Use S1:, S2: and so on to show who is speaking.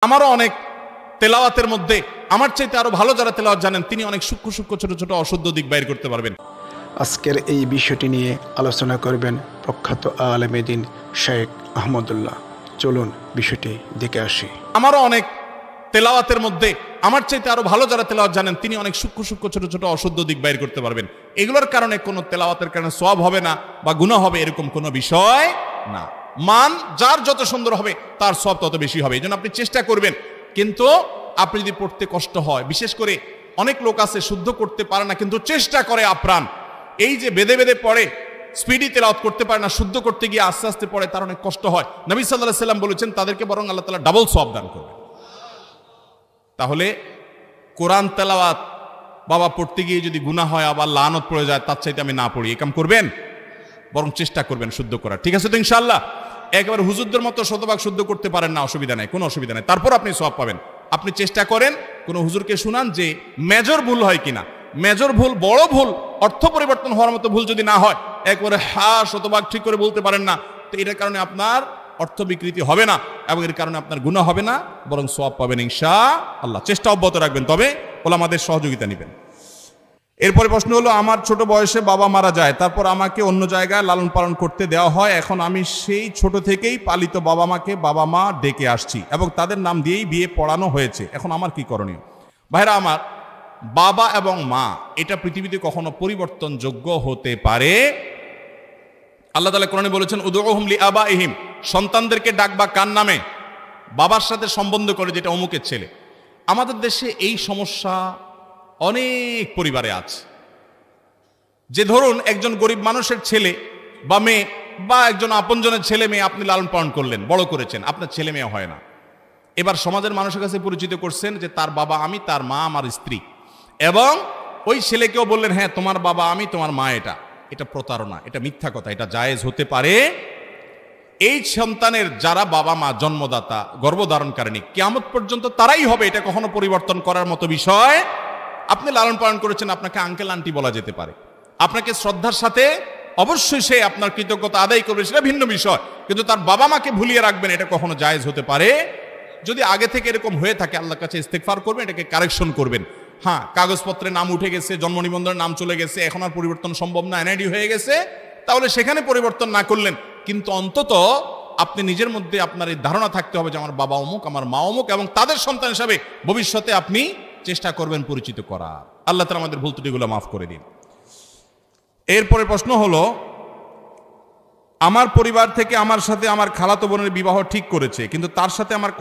S1: আমারও অনেক তেলাওয়াতের মধ্যে আমার চাইতে আরো ভালো যারা তেলাওয়াত জানেন তিনি অনেক সূক্ষ্ম সূক্ষ্ম ছোট ছোট অশুদ্ধ দিক বাইর করতে পারবেন।
S2: আজকের এই বিষয়টি নিয়ে আলোচনা করবেন প্রখ্যাত আলেমে দ্বীন শেখ আহমদুল্লাহ। চলুন বিষয়টি দেখে আসি।
S1: আমারও অনেক তেলাওয়াতের মধ্যে আমার চাইতে আরো ভালো যারা তেলাওয়াত জানেন তিনি অনেক সূক্ষ্ম সূক্ষ্ম ছোট ছোট অশুদ্ধ দিক বাইর করতে পারবেন। এগুলোর কারণে কোনো তেলাওয়াতের কারণে সওয়াব হবে না বা গুনাহ হবে এরকম কোনো বিষয় না। মান যার যত সুন্দর হবে তার সওয়াব তত বেশি হবে। এজন্য আপনি চেষ্টা করবেন, কিন্তু আপনি যদি পড়তে কষ্ট হয়, বিশেষ করে অনেক লোক আছে শুদ্ধ করতে পারে না কিন্তু চেষ্টা করে আপ্রাণ, এই যে বেদে বেদে পড়ে স্পিডি তেলাওয়াত করতে পারে না, শুদ্ধ করতে গিয়ে আস্তে আস্তে পড়ে, তার অনেক কষ্ট হয়। নবী সাল্লাল্লাহু আলাইহি ওয়াসাল্লাম বলেছেন তাদেরকে বরং আল্লাহ তাআলা ডাবল সওয়াব দান করবে। তাহলে কোরআন তেলাওয়াত বাবা পড়তে গিয়ে যদি গুনাহ হয় আবার লানত পড়ে যায়, তার চাইতে আমি না পড়ি, এই কাম করবেন, বরং চেষ্টা করবেন শুদ্ধ করার। ঠিক আছে তো ইনশাআল্লাহ? একেবারে হুজুরদের মতো শতভাগ শুদ্ধ করতে পারেন না, অসুবিধা নাই, কোনো অসুবিধা নাই, তারপর আপনি সওয়াব পাবেন। আপনি চেষ্টা করেন, কোন হুজুরকে শুনান যে মেজর ভুল হয় কিনা, মেজর ভুল, বড় ভুল, অর্থ পরিবর্তন হওয়ার মতো ভুল যদি না হয়, একবারে শতভাগ ঠিক করে বলতে পারেন না, তো এটার কারণে আপনার অর্থ বিকৃতি হবে না এবং এর কারণে আপনার গুনাহ হবে না, বরং সওয়াব পাবেন ইনশাআল্লাহ। চেষ্টা অব্যাহত রাখবেন, তবে ওলামাদের সহযোগিতা নেবেন। এরপরে প্রশ্ন হলো, আমার ছোট বয়সে বাবা মারা যায়, তারপর আমাকে অন্য জায়গায় লালন পালন করতে দেওয়া হয়। এখন আমি সেই ছোট থেকেই পালিত বাবা মাকে বাবা মা ডেকে আসছি এবং তাদের নাম দিয়েই বিয়ে পড়ানো হয়েছে। এখন আমার কি করণীয়? ভাইরা আমার, বাবা এবং মা এটা পৃথিবীতে কখনো পরিবর্তনযোগ্য হতে পারে। আল্লাহ তাআলা কোরআনে বলেছেন, উদউহুম লিআবাইহিম, সন্তানদেরকে ডাকবা কার নামে? বাবার সাথে সম্বন্ধ করে, যেটা অমুকের ছেলে। আমাদের দেশে এই সমস্যা অনেক পরিবারে আছে, যে ধরুন একজন গরিব মানুষের ছেলে বা মেয়ে বা একজন আপনজনের ছেলে মেয়ে আপনি লালন পালন করলেন, বড় করেছেন, আপনার ছেলে মেয়ে হয় না। এবার সমাজের মানুষের কাছে পরিচিত করছেন যে তার বাবা আমি, তার মা আমার স্ত্রী, এবং ওই ছেলেকেও বললেন হ্যাঁ তোমার বাবা আমি, তোমার মা এটা। এটা প্রতারণা, এটা মিথ্যা কথা, এটা জায়েজ হতে পারে। এই সন্তানের যারা বাবা মা জন্মদাতা, গর্ভধারণকারিণী, কিয়ামত পর্যন্ত তারাই হবে, এটা কখনো পরিবর্তন করার মতো বিষয়। আপনি লালন পালন করেছেন, আপনাকে আঙ্কেল আন্টি বলা যেতে পারে, আপনাকে শ্রদ্ধার সাথে অবশ্যই সে আপনার কৃতজ্ঞতা আদায় করবে, সেটা ভিন্ন বিষয়, কিন্তু তার বাবা মাকে ভুলিয়ে রাখবেন, এটা কখনো জায়েজ হতে পারে। যদি আগে থেকে এরকম হয়ে থাকে আল্লাহর কাছে ইস্তেগফার করবেন, এটাকে কারেকশন করবেন। হ্যাঁ, কাগজপত্রে নাম উঠে গেছে, জন্ম নিবন্ধনের নাম চলে গেছে, এখন আর পরিবর্তন সম্ভব না, এনআইডি হয়ে গেছে, তাহলে সেখানে পরিবর্তন না করলেন, কিন্তু অন্তত আপনি নিজের মধ্যে আপনার এই ধারণা থাকতে হবে যে আমার বাবা অমুক, আমার মা অমুক, এবং তাদের সন্তান হিসাবে ভবিষ্যতে আপনি চেষ্টা করবেন পরিচিত করার। আল্লাহ তাআলা আমাদের ভুল ত্রুটিগুলো মাফ করে দিন। এরপরে প্রশ্ন হলো, আমার পরিবার থেকে আমার সাথে আমার খালাতো বোনের বিবাহ ঠিক করেছে, কিন্তু তার সাথে আমার